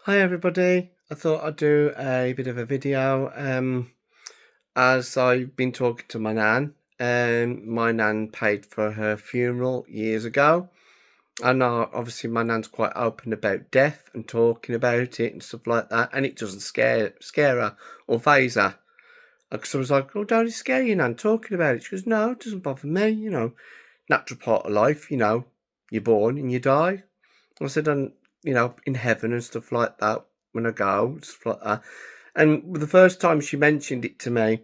Hi everybody, I thought I'd do a bit of a video as I've been talking to my nan. My nan paid for her funeral years ago, and obviously my nan's quite open about death and talking about it and stuff like that, and it doesn't scare her or faze her. Because I was like, "Oh, don't it scare you, nan, talking about it?" She goes, "No, it doesn't bother me, natural part of life, you're born and you die." I said, "And in heaven and stuff like that, when I go, stuff like that." And the first time she mentioned it to me,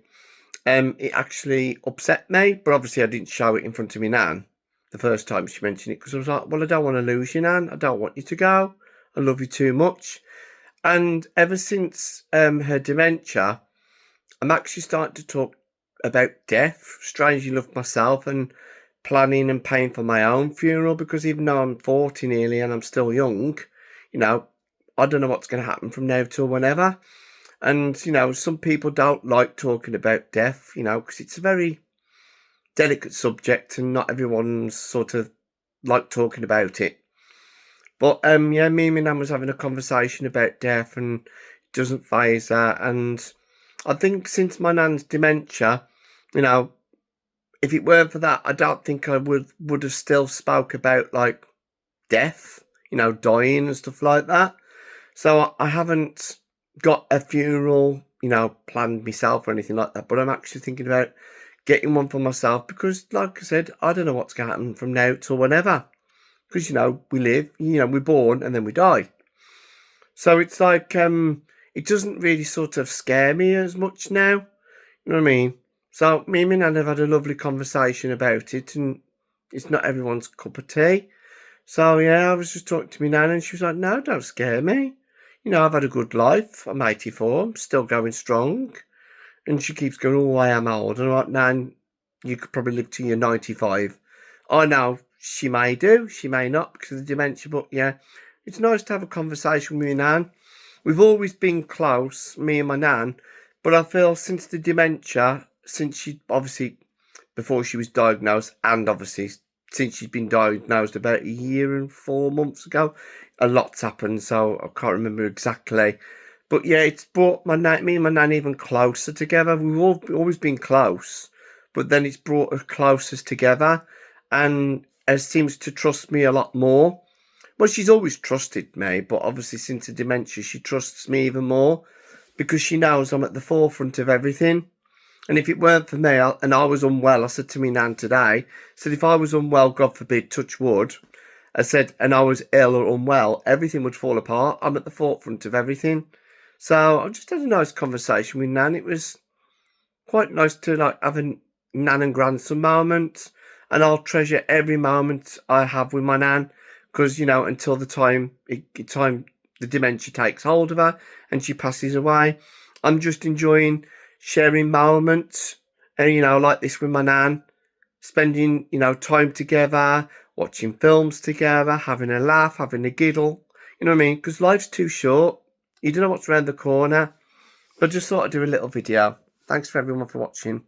it actually upset me. But obviously, I didn't show it in front of me nan the first time she mentioned it, because I was like, "Well, I don't want to lose you, nan. I don't want you to go. I love you too much." And ever since her dementia, I'm actually starting to talk about death, strangely enough, myself, and planning and paying for my own funeral, because even though I'm 40 nearly and I'm still young, you know, I don't know what's going to happen from now till whenever. And, some people don't like talking about death, because it's a very delicate subject and not everyone's sort of like talking about it. But, yeah, me and my nan was having a conversation about death, and it doesn't faze her. And I think since my nan's dementia, you know, if it weren't for that, I don't think I would have still spoke about like death, dying and stuff like that. So I haven't got a funeral, planned myself or anything like that. But I'm actually thinking about getting one for myself, because, like I said, I don't know what's going to happen from now till whenever. Because we live, we're born and then we die. So it's like it doesn't really sort of scare me as much now. You know what I mean? So me and my nan have had a lovely conversation about it, and it's not everyone's cup of tea. So yeah, I was just talking to my nan, and she was like, "No, don't scare me. I've had a good life. I'm 84. I'm still going strong." And she keeps going, "Oh, I am old." And I'm like, "Nan, you could probably live till you're 95. I know she may do, she may not because of the dementia, but yeah, it's nice to have a conversation with my nan. We've always been close, me and my nan, but I feel since the dementia, since she obviously, before she was diagnosed, and obviously since she's been diagnosed about a year and 4 months ago, a lot's happened, so I can't remember exactly. But yeah, it's brought me and my nan even closer together. We've always been close, but then it's brought us closest together, and seems to trust me a lot more. Well, she's always trusted me, but obviously since the dementia, she trusts me even more, because she knows I'm at the forefront of everything. And if it weren't for me, and I was unwell, I said to me nan today, I said, if I was unwell, God forbid, touch wood, I said, and I was ill or unwell, everything would fall apart. I'm at the forefront of everything. So I just had a nice conversation with nan. It was quite nice to like have a nan and grandson moment, and I'll treasure every moment I have with my nan, because until the time the dementia takes hold of her and she passes away, I'm just enjoying sharing moments, and like this with my nan, spending time together, watching films together, having a laugh, having a giggle. You know what I mean? Because life's too short. You don't know what's around the corner. But I just thought I'd do a little video. Thanks for everyone for watching.